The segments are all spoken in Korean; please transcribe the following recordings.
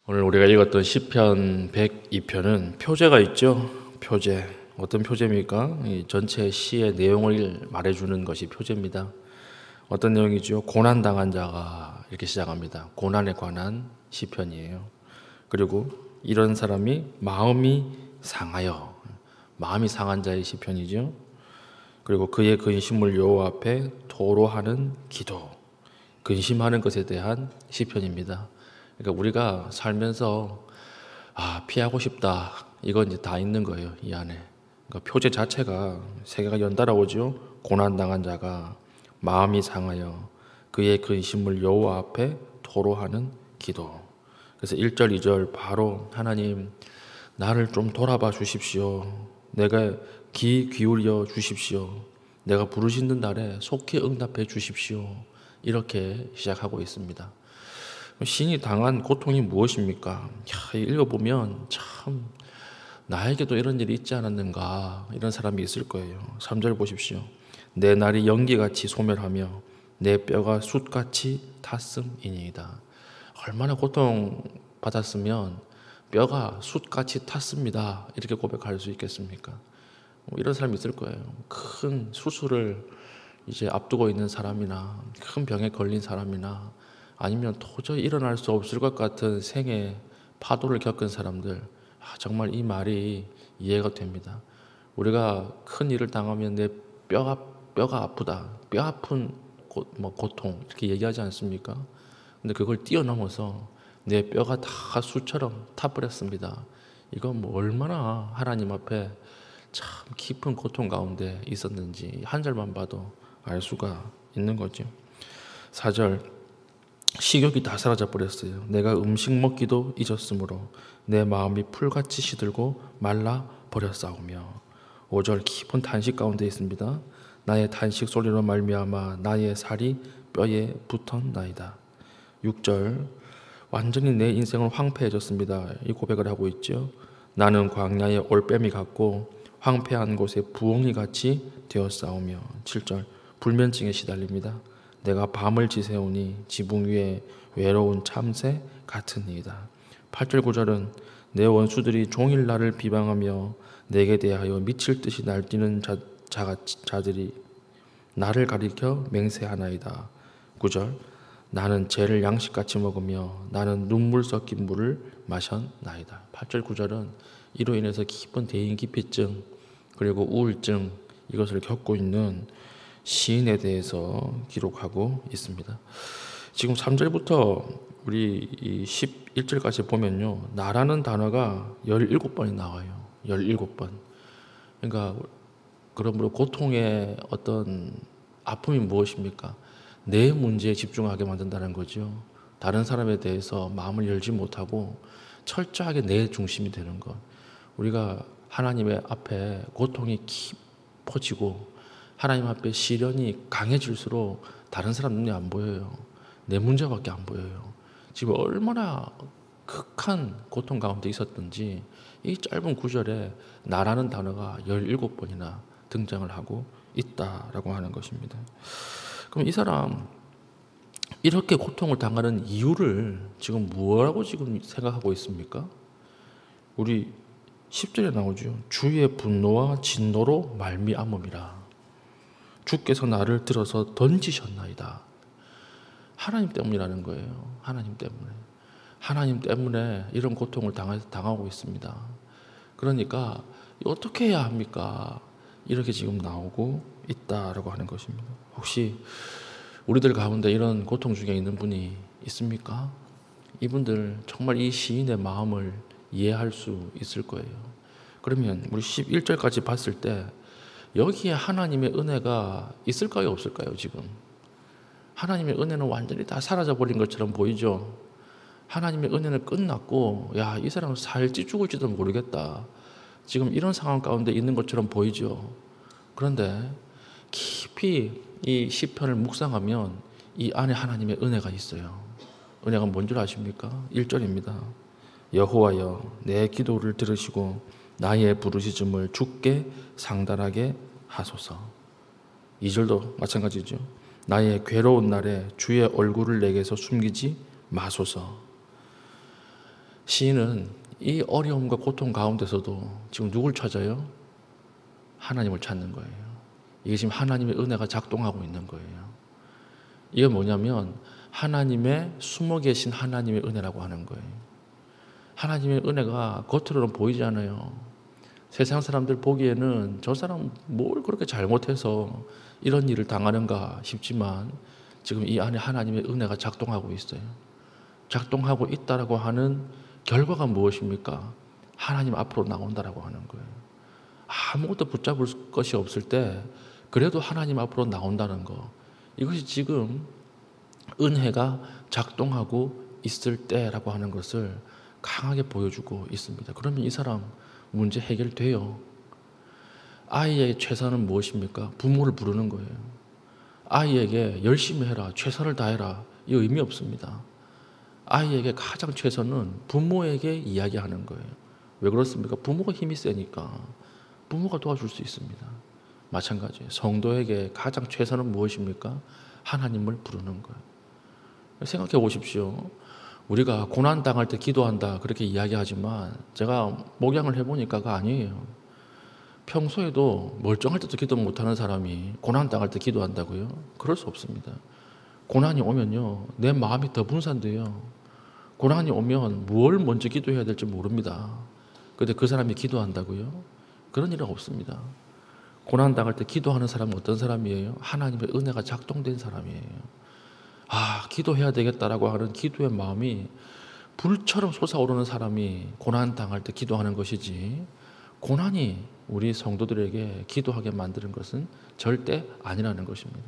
오늘 우리가 읽었던 시편 102편은 표제가 있죠. 표제. 어떤 표제입니까? 이 전체 시의 내용을 말해주는 것이 표제입니다. 어떤 내용이죠? 고난당한 자가 이렇게 시작합니다. 고난에 관한 시편이에요. 그리고 이런 사람이 마음이 상하여, 마음이 상한 자의 시편이죠. 그리고 그의 근심을 여호와 앞에 토로하는 기도, 근심하는 것에 대한 시편입니다. 그러니까 우리가 살면서 피하고 싶다, 이건 이제 다 있는 거예요, 이 안에. 그러니까 표제 자체가 세 개가 연달아 오죠. 고난당한 자가 마음이 상하여 그의 근심을 여호와 앞에 토로하는 기도. 그래서 1절 2절 바로 하나님 나를 좀 돌아봐 주십시오. 내가 귀 기울여 주십시오. 내가 부르시는 날에 속히 응답해 주십시오. 이렇게 시작하고 있습니다. 신이 당한 고통이 무엇입니까? 읽어보면 참 나에게도 이런 일이 있지 않았는가, 이런 사람이 있을 거예요. 3절 보십시오. 내 날이 연기같이 소멸하며 내 뼈가 숯같이 탔음이니이다. 얼마나 고통받았으면 뼈가 숯같이 탔습니다, 이렇게 고백할 수 있겠습니까? 이런 사람이 있을 거예요. 큰 수술을 이제 앞두고 있는 사람이나 큰 병에 걸린 사람이나 아니면 도저히 일어날 수 없을 것 같은 생의 파도를 겪은 사람들, 정말 이 말이 이해가 됩니다. 우리가 큰 일을 당하면 내 뼈가 아프다, 뼈 아픈 고통, 이렇게 얘기하지 않습니까? 근데 그걸 뛰어넘어서 내 뼈가 다 숯처럼 타버렸습니다. 이건 얼마나 하나님 앞에 참 깊은 고통 가운데 있었는지 한 절만 봐도 알 수가 있는 거죠. 4절 식욕이 다 사라져 버렸어요. 내가 음식 먹기도 잊었으므로 내 마음이 풀같이 시들고 말라 버렸사오며. 5절 깊은 탄식 가운데 있습니다. 나의 탄식 소리로 말미암아 나의 살이 뼈에 붙었나이다. 6절 완전히 내 인생은 황폐해졌습니다. 이 고백을 하고 있죠. 나는 광야의 올빼미 같고 황폐한 곳에 부엉이 같이 되었사오며. 7절 불면증에 시달립니다. 내가 밤을 지새우니 지붕 위에 외로운 참새 같으니이다. 8절 9절은 내 원수들이 종일 나를 비방하며 내게 대하여 미칠 듯이 날뛰는 자들이 나를 가리켜 맹세하나이다. 9절 나는 죄를 양식같이 먹으며 나는 눈물 섞인 물을 마셨나이다. 8절 9절은 이로 인해서 깊은 대인기피증 그리고 우울증, 이것을 겪고 있는 시인에 대해서 기록하고 있습니다. 지금 3절부터 우리 이 11절까지 보면요, 나라는 단어가 17번이 나와요. 17번. 그러니까 그러므로 고통의 어떤 아픔이 무엇입니까? 내 문제에 집중하게 만든다는 거죠. 다른 사람에 대해서 마음을 열지 못하고 철저하게 내 중심이 되는 것. 우리가 하나님의 앞에 고통이 깊어지고 하나님 앞에 시련이 강해질수록 다른 사람 눈에 안 보여요. 내 문제밖에 안 보여요. 지금 얼마나 극한 고통 가운데 있었던지 이 짧은 구절에 나라는 단어가 17번이나 등장을 하고 있다라고 하는 것입니다. 그럼 이 사람 이렇게 고통을 당하는 이유를 지금 뭐라고 지금 생각하고 있습니까? 우리 10절에 나오죠. 주의 분노와 진노로 말미암음이라. 주께서 나를 들어서 던지셨나이다. 하나님 때문이라는 거예요. 하나님 때문에 이런 고통을 당하고 있습니다. 그러니까 어떻게 해야 합니까? 이렇게 지금 나오고 있다라고 하는 것입니다. 혹시 우리들 가운데 이런 고통 중에 있는 분이 있습니까? 이분들 정말 이 시인의 마음을 이해할 수 있을 거예요. 그러면 우리 11절까지 봤을 때 여기에 하나님의 은혜가 있을까요, 없을까요? 지금 하나님의 은혜는 완전히 다 사라져버린 것처럼 보이죠. 하나님의 은혜는 끝났고 이 사람은 살지 죽을지도 모르겠다, 지금 이런 상황 가운데 있는 것처럼 보이죠. 그런데 깊이 이 시편을 묵상하면 이 안에 하나님의 은혜가 있어요. 은혜가 뭔 줄 아십니까? 1절입니다. 여호와여 내 기도를 들으시고 나의 부르짖음을 주께 상달하게 하소서. 2절도 마찬가지죠. 나의 괴로운 날에 주의 얼굴을 내게서 숨기지 마소서. 시인은 이 어려움과 고통 가운데서도 지금 누굴 찾아요? 하나님을 찾는 거예요. 이게 지금 하나님의 은혜가 작동하고 있는 거예요. 이게 뭐냐면 하나님의 숨어 계신 하나님의 은혜라고 하는 거예요. 하나님의 은혜가 겉으로는 보이지 않아요. 세상 사람들 보기에는 저 사람 뭘 그렇게 잘못해서 이런 일을 당하는가 싶지만 지금 이 안에 하나님의 은혜가 작동하고 있어요. 작동하고 있다라고 하는 결과가 무엇입니까? 하나님 앞으로 나온다라고 하는 거예요. 아무것도 붙잡을 것이 없을 때 그래도 하나님 앞으로 나온다는 거, 이것이 지금 은혜가 작동하고 있을 때라고 하는 것을 강하게 보여주고 있습니다. 그러면 이 사람 문제 해결돼요. 아이의 최선은 무엇입니까? 부모를 부르는 거예요. 아이에게 열심히 해라, 최선을 다해라, 이 의미 없습니다. 아이에게 가장 최선은 부모에게 이야기하는 거예요. 왜 그렇습니까? 부모가 힘이 세니까 부모가 도와줄 수 있습니다. 마찬가지예요. 성도에게 가장 최선은 무엇입니까? 하나님을 부르는 거예요. 생각해 보십시오. 우리가 고난당할 때 기도한다 그렇게 이야기하지만 제가 목양을 해보니까 그거 아니에요. 평소에도 멀쩡할 때도 기도 못하는 사람이 고난당할 때 기도한다고요? 그럴 수 없습니다. 고난이 오면요, 내 마음이 더 분산돼요. 고난이 오면 뭘 먼저 기도해야 될지 모릅니다. 그런데 그 사람이 기도한다고요? 그런 일은 없습니다. 고난당할 때 기도하는 사람은 어떤 사람이에요? 하나님의 은혜가 작동된 사람이에요. 기도해야 되겠다라고 하는 기도의 마음이 불처럼 솟아오르는 사람이 고난당할 때 기도하는 것이지, 고난이 우리 성도들에게 기도하게 만드는 것은 절대 아니라는 것입니다.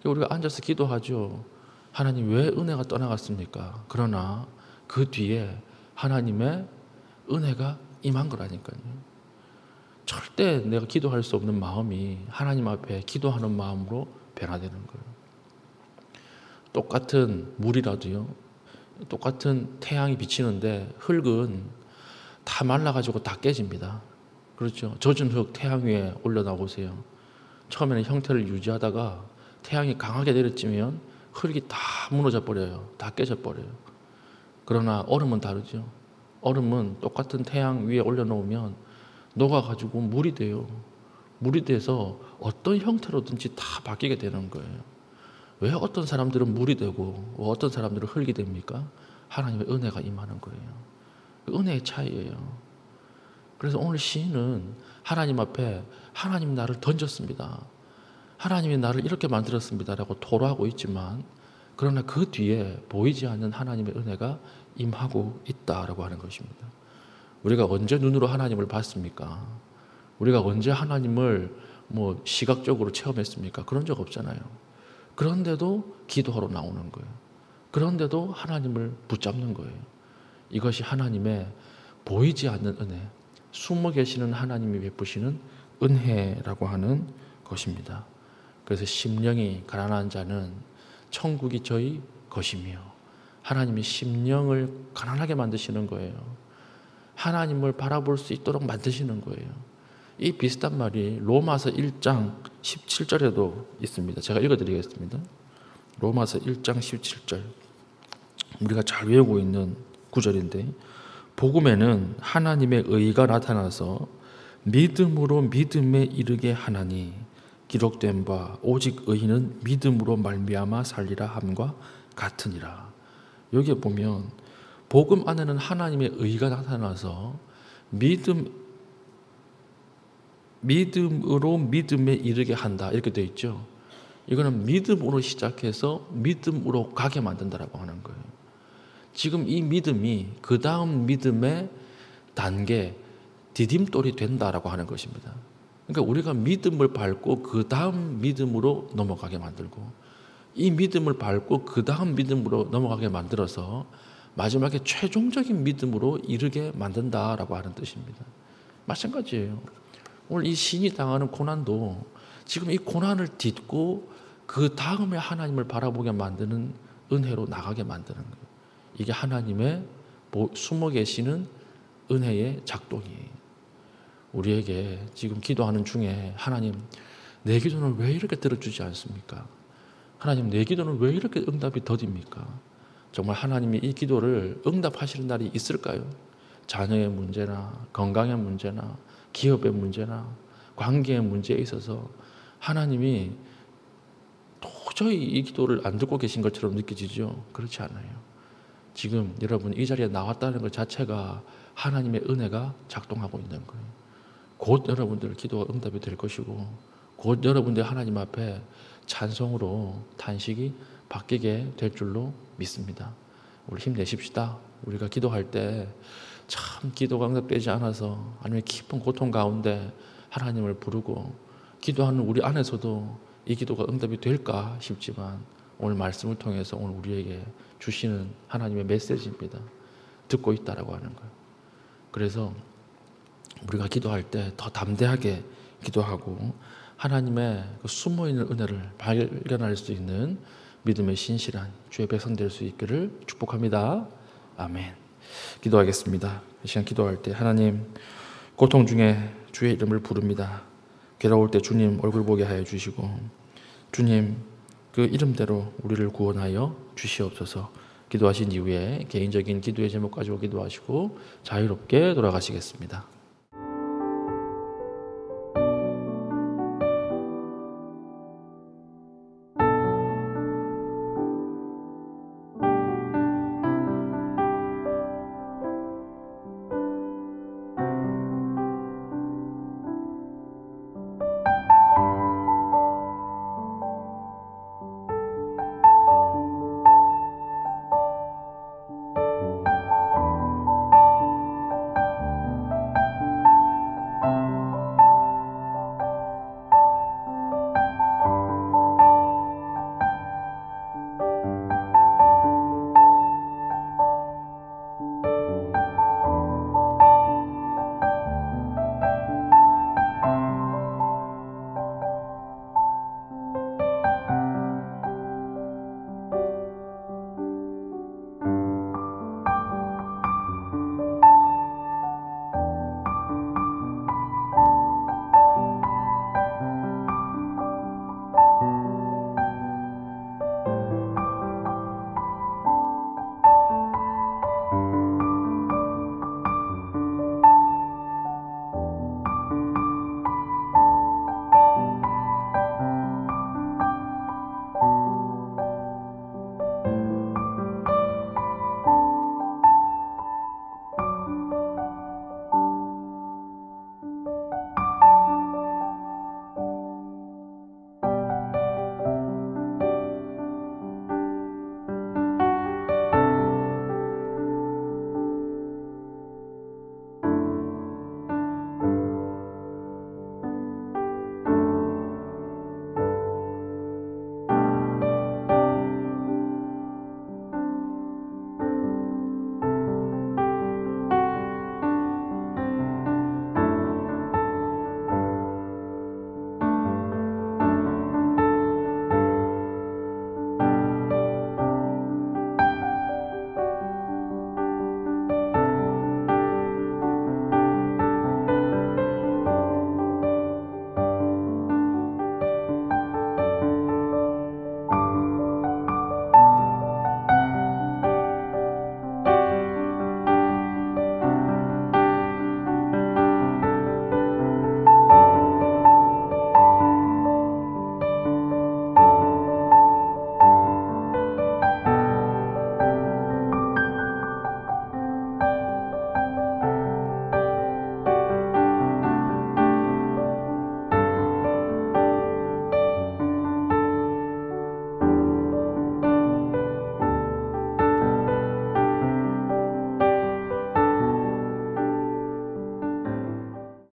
우리가 앉아서 기도하죠. 하나님 왜 은혜가 떠나갔습니까? 그러나 그 뒤에 하나님의 은혜가 임한 거라니까요. 절대 내가 기도할 수 없는 마음이 하나님 앞에 기도하는 마음으로 변화되는 거예요. 똑같은 물이라도요, 똑같은 태양이 비치는데 흙은 다 말라가지고 다 깨집니다. 그렇죠. 젖은 흙 태양 위에 올려놔보세요. 처음에는 형태를 유지하다가 태양이 강하게 내려지면 흙이 다 무너져 버려요. 다 깨져 버려요. 그러나 얼음은 다르죠. 얼음은 똑같은 태양 위에 올려놓으면 녹아가지고 물이 돼요. 물이 돼서 어떤 형태로든지 다 바뀌게 되는 거예요. 왜 어떤 사람들은 물이 되고 어떤 사람들은 흙이 됩니까? 하나님의 은혜가 임하는 거예요. 은혜의 차이예요. 그래서 오늘 시인은 하나님 앞에 하나님 나를 던졌습니다. 하나님이 나를 이렇게 만들었습니다라고 토로하고 있지만, 그러나 그 뒤에 보이지 않는 하나님의 은혜가 임하고 있다라고 하는 것입니다. 우리가 언제 눈으로 하나님을 봤습니까? 우리가 언제 하나님을 시각적으로 체험했습니까? 그런 적 없잖아요. 그런데도 기도하러 나오는 거예요. 그런데도 하나님을 붙잡는 거예요. 이것이 하나님의 보이지 않는 은혜, 숨어 계시는 하나님이 베푸시는 은혜라고 하는 것입니다. 그래서 심령이 가난한 자는 천국이 저희 것이며, 하나님이 심령을 가난하게 만드시는 거예요. 하나님을 바라볼 수 있도록 만드시는 거예요. 이 비슷한 말이 로마서 1장 17절에도 있습니다. 제가 읽어드리겠습니다. 로마서 1장 17절, 우리가 잘 외우고 있는 구절인데, 복음에는 하나님의 의가 나타나서 믿음으로 믿음에 이르게 하나니 기록된 바 오직 의인은 믿음으로 말미암아 살리라 함과 같으니라. 여기에 보면 복음 안에는 하나님의 의가 나타나서 믿음으로 믿음에 이르게 한다, 이렇게 되어 있죠. 이거는 믿음으로 시작해서 믿음으로 가게 만든다라고 하는 거예요. 지금 이 믿음이 그 다음 믿음의 단계, 디딤돌이 된다라고 하는 것입니다. 그러니까 우리가 믿음을 밟고 그 다음 믿음으로 넘어가게 만들고, 이 믿음을 밟고 그 다음 믿음으로 넘어가게 만들어서 마지막에 최종적인 믿음으로 이르게 만든다라고 하는 뜻입니다. 마찬가지예요. 오늘 이 시인이 당하는 고난도 지금 이 고난을 딛고 그 다음에 하나님을 바라보게 만드는 은혜로 나가게 만드는 거예요. 이게 하나님의 숨어 계시는 은혜의 작동이에요. 우리에게 지금 기도하는 중에 하나님, 내 기도는 왜 이렇게 들어주지 않습니까? 하나님, 내 기도는 왜 이렇게 응답이 더딥니까? 정말 하나님이 이 기도를 응답하시는 날이 있을까요? 자녀의 문제나 건강의 문제나 기업의 문제나 관계의 문제에 있어서 하나님이 도저히 이 기도를 안 듣고 계신 것처럼 느껴지죠? 그렇지 않아요. 지금 여러분 이 자리에 나왔다는 것 자체가 하나님의 은혜가 작동하고 있는 거예요. 곧 여러분들 기도가 응답이 될 것이고 곧 여러분들 하나님 앞에 찬송으로 탄식이 바뀌게 될 줄로 믿습니다. 우리 힘내십시다. 우리가 기도할 때 참 기도가 응답되지 않아서 아니면 깊은 고통 가운데 하나님을 부르고 기도하는 우리 안에서도 이 기도가 응답이 될까 싶지만 오늘 말씀을 통해서 오늘 우리에게 주시는 하나님의 메시지입니다. 듣고 있다라고 하는 거예요. 그래서 우리가 기도할 때 더 담대하게 기도하고 하나님의 그 숨어있는 은혜를 발견할 수 있는 믿음의 신실한 주의 백성 될 수 있기를 축복합니다. 아멘. 기도하겠습니다. 이 시간 기도할 때 하나님 고통 중에 주의 이름을 부릅니다. 괴로울 때 주님 얼굴 보게 하여 주시고 주님 그 이름대로 우리를 구원하여 주시옵소서. 기도하신 이후에 개인적인 기도의 제목 가지고 기도하시고 자유롭게 돌아가시겠습니다.